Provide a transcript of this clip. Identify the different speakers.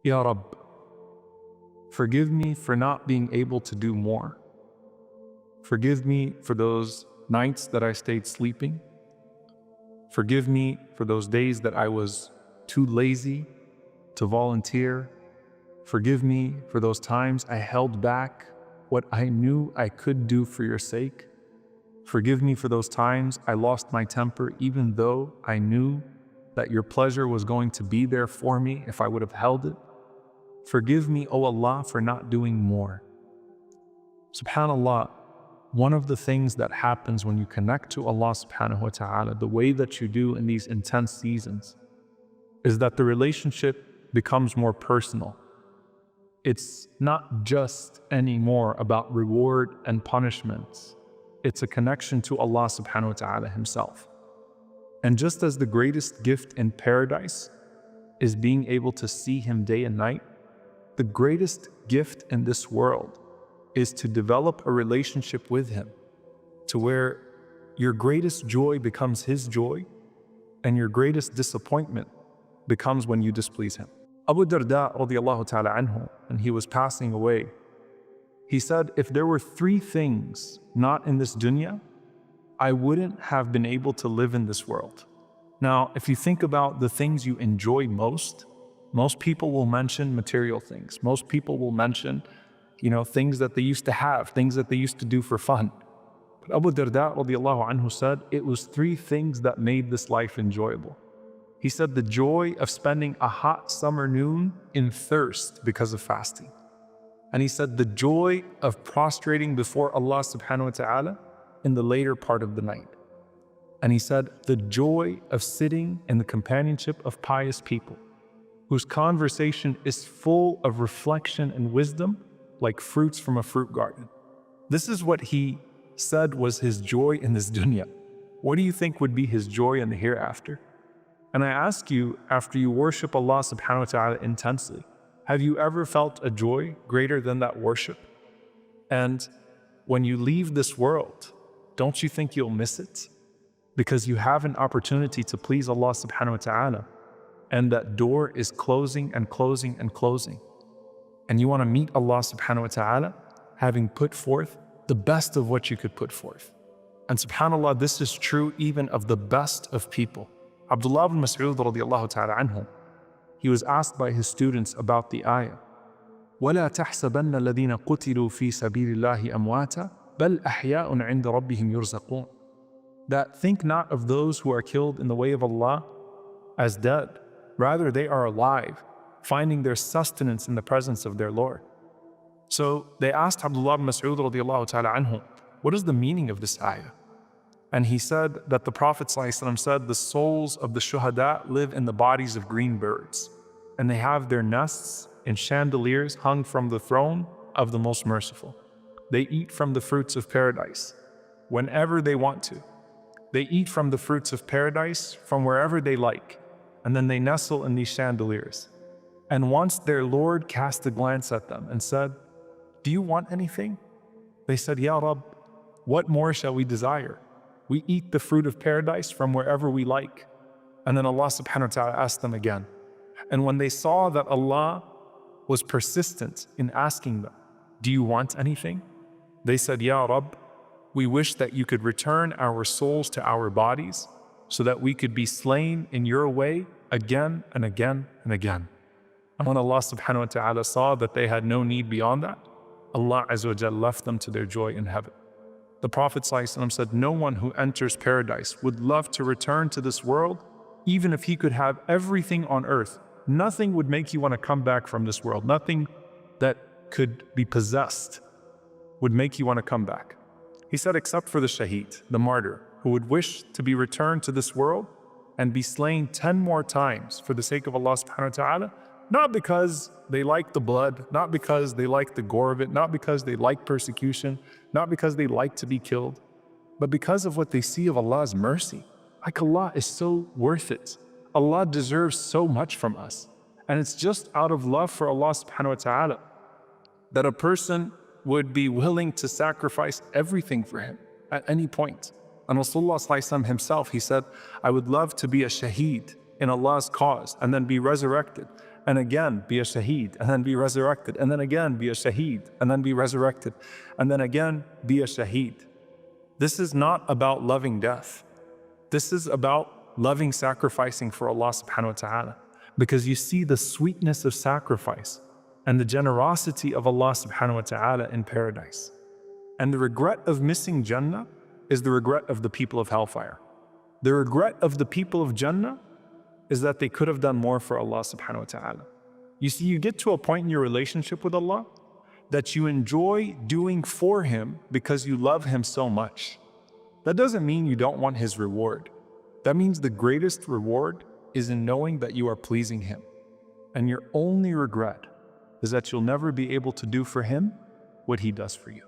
Speaker 1: Ya Rabb, forgive me for not being able to do more. Forgive me for those nights that I stayed sleeping. Forgive me for those days that I was too lazy to volunteer. Forgive me for those times I held back what I knew I could do for your sake. Forgive me for those times I lost my temper even though I knew that your pleasure was going to be there for me if I would have held it. Forgive me, O Allah, for not doing more. SubhanAllah, one of the things that happens when you connect to Allah subhanahu wa ta'ala the way that you do in these intense seasons is that the relationship becomes more personal. It's not just anymore about reward and punishments. It's a connection to Allah subhanahu wa ta'ala himself. And just as the greatest gift in paradise is being able to see him day and night, the greatest gift in this world is to develop a relationship with him to where your greatest joy becomes his joy and your greatest disappointment becomes when you displease him. Abu Darda radiallahu ta'ala anhu, and he was passing away, he said, if there were 3 things not in this dunya, I wouldn't have been able to live in this world. Now, if you think about the things you enjoy most people will mention material things. Most people will mention, things that they used to have, things that they used to do for fun. But Abu Darda radiallahu anhu said, it was 3 things that made this life enjoyable. He said the joy of spending a hot summer noon in thirst because of fasting. And he said the joy of prostrating before Allah subhanahu wa ta'ala in the later part of the night. And he said the joy of sitting in the companionship of pious people whose conversation is full of reflection and wisdom like fruits from a fruit garden. This is what he said was his joy in this dunya. What do you think would be his joy in the hereafter? And I ask you, after you worship Allah subhanahu wa ta'ala intensely, have you ever felt a joy greater than that worship? And when you leave this world, don't you think you'll miss it? Because you have an opportunity to please Allah subhanahu wa ta'ala, and that door is closing and closing and closing. And you want to meet Allah subhanahu wa ta'ala having put forth the best of what you could put forth. And subhanAllah, this is true even of the best of people. Abdullah ibn Mas'ud radiallahu ta'ala anhu, he was asked by his students about the ayah, وَلَا تَحْسَبَنَّ الَّذِينَ قُتِلُوا فِي سَبِيلِ اللَّهِ أَمْوَاتًا بَلْ أَحْيَاءٌ عِنْدَ رَبِّهِمْ يُرْزَقُونَ. That think not of those who are killed in the way of Allah as dead. Rather, they are alive, finding their sustenance in the presence of their Lord. So they asked Abdullah ibn Mas'ud radiallahu ta'ala anhu, what is the meaning of this ayah? And he said that the Prophet ﷺ said the souls of the shuhada live in the bodies of green birds, and they have their nests in chandeliers hung from the throne of the Most Merciful. They eat from the fruits of paradise whenever they want to. They eat from the fruits of paradise from wherever they like, and then they nestle in these chandeliers. And once their Lord cast a glance at them and said, do you want anything? They said, Ya Rabb, what more shall we desire? We eat the fruit of paradise from wherever we like. And then Allah subhanahu wa ta'ala asked them again. And when they saw that Allah was persistent in asking them, do you want anything? They said, Ya Rabb, we wish that you could return our souls to our bodies so that we could be slain in your way again and again and again. And when Allah subhanahu wa ta'ala saw that they had no need beyond that, Allah azza wa jalla left them to their joy in heaven. The Prophet ﷺ said, no one who enters paradise would love to return to this world, even if he could have everything on earth. Nothing would make you want to come back from this world. Nothing that could be possessed would make you want to come back. He said, except for the shaheed, the martyr, who would wish to be returned to this world and be slain 10 more times for the sake of Allah subhanahu wa ta'ala, not because they like the blood, not because they like the gore of it, not because they like persecution, not because they like to be killed, but because of what they see of Allah's mercy. Like Allah is so worth it. Allah deserves so much from us. And it's just out of love for Allah subhanahu wa ta'ala that a person would be willing to sacrifice everything for him at any point. And Rasulullah ﷺ himself, he said, I would love to be a shaheed in Allah's cause and then be resurrected and again be a shaheed, and then be resurrected, and then again be a shaheed, and then be resurrected, and then again be a shaheed. This is not about loving death. This is about loving sacrificing for Allah subhanahu wa ta'ala, because you see the sweetness of sacrifice and the generosity of Allah subhanahu wa ta'ala in paradise. And the regret of missing Jannah is the regret of the people of hellfire. The regret of the people of Jannah is that they could have done more for Allah subhanahu wa ta'ala. You see, you get to a point in your relationship with Allah that you enjoy doing for Him because you love Him so much. That doesn't mean you don't want His reward. That means the greatest reward is in knowing that you are pleasing Him. And your only regret is that you'll never be able to do for Him what He does for you.